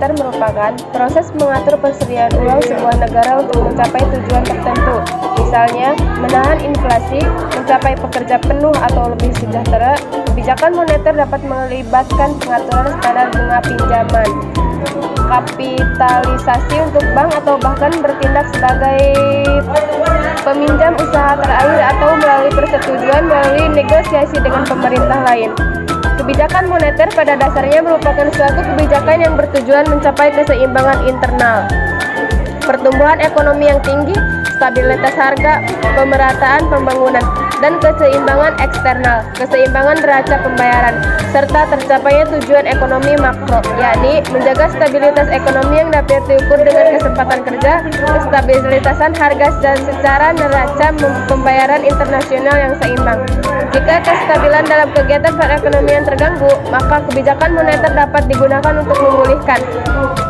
moneter merupakan proses mengatur persediaan uang sebuah negara untuk mencapai tujuan tertentu. Misalnya, menahan inflasi, mencapai pekerja penuh atau lebih sejahtera. Kebijakan moneter dapat melibatkan pengaturan standar bunga pinjaman, kapitalisasi untuk bank atau bahkan bertindak sebagai peminjam usaha terakhir atau melalui persetujuan melalui negosiasi dengan pemerintah lain. Kebijakan moneter pada dasarnya merupakan suatu kebijakan yang bertujuan mencapai keseimbangan internal, pertumbuhan ekonomi yang tinggi, stabilitas harga, pemerataan pembangunan, dan keseimbangan eksternal, keseimbangan neraca pembayaran, serta tercapainya tujuan ekonomi makro, yakni menjaga stabilitas ekonomi yang dapat diukur dengan kesempatan kerja, kestabilitasan harga, dan secara neraca pembayaran internasional yang seimbang. Jika kestabilan dalam kegiatan perekonomian terganggu, maka kebijakan moneter dapat digunakan untuk memulihkan.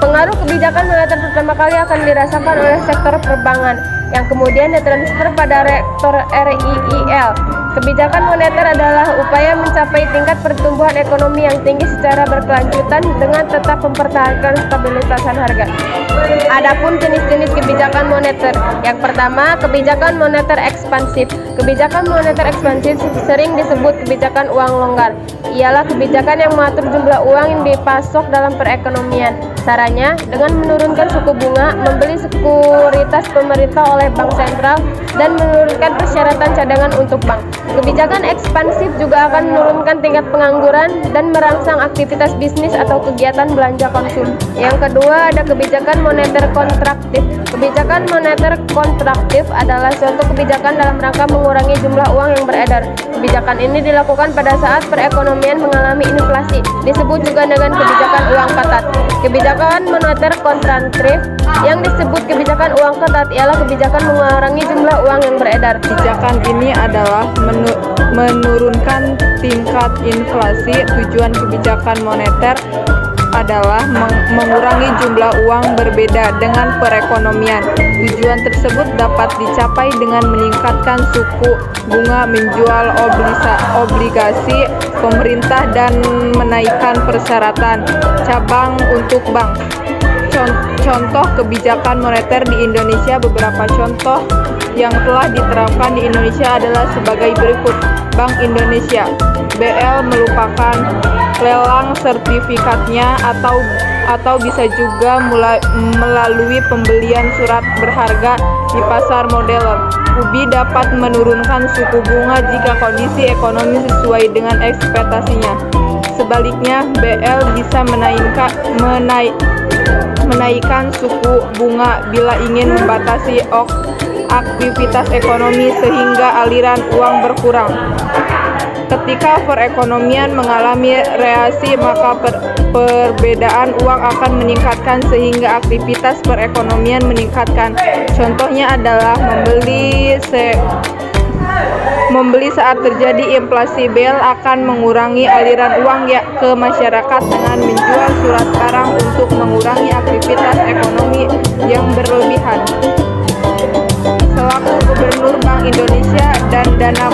Pengaruh kebijakan moneter pertama kali akan dirasakan oleh sektor perbankan, yang kemudian ditransfer pada sektor RIIL. Kebijakan moneter adalah upaya mencapai tingkat pertumbuhan ekonomi yang tinggi secara berkelanjutan dengan tetap mempertahankan stabilitasan harga. Adapun jenis-jenis kebijakan moneter. Yang pertama, kebijakan moneter ekspansif. Kebijakan moneter ekspansif sering disebut kebijakan uang longgar. Ialah kebijakan yang mengatur jumlah uang yang dipasok dalam perekonomian. Caranya dengan menurunkan suku bunga, membeli sekuritas pemerintah oleh bank sentral, dan menurunkan persyaratan cadangan untuk bank. Kebijakan ekspansif juga akan menurunkan tingkat pengangguran dan merangsang aktivitas bisnis atau kegiatan belanja konsumsi. Yang kedua, ada kebijakan moneter kontraktif. Kebijakan moneter kontraktif adalah suatu kebijakan dalam rangka mengurangi jumlah uang yang beredar. Kebijakan ini dilakukan pada saat perekonomian mengalami inflasi, disebut juga dengan kebijakan uang ketat. Kebijakan moneter kontraktif yang disebut kebijakan uang ketat ialah kebijakan mengurangi jumlah uang yang beredar. Kebijakan ini adalah menurunkan tingkat inflasi. Tujuan kebijakan moneter adalah mengurangi jumlah uang berbeda dengan perekonomian. Tujuan tersebut dapat dicapai dengan meningkatkan suku bunga menjual obligasi pemerintah dan menaikkan persyaratan cabang untuk bank. Contoh kebijakan moneter di Indonesia. Beberapa contoh yang telah diterapkan di Indonesia adalah sebagai berikut. Bank Indonesia, BL melupakan lelang sertifikatnya atau bisa juga melalui pembelian surat berharga di pasar modern. UBI dapat menurunkan suku bunga jika kondisi ekonomi sesuai dengan ekspektasinya. Sebaliknya, BL bisa menaikkan suku bunga bila ingin membatasi aktivitas ekonomi sehingga aliran uang berkurang. Ketika perekonomian mengalami resesi, maka perbedaan uang akan meningkatkan sehingga aktivitas perekonomian meningkatkan. Contohnya adalah membeli saat terjadi inflasi. BL akan mengurangi aliran uang ke masyarakat dengan menjual surat barang untuk mengurangi aktivitas ekonomi yang berlebihan. Selaku Gubernur Bank Indonesia dan dana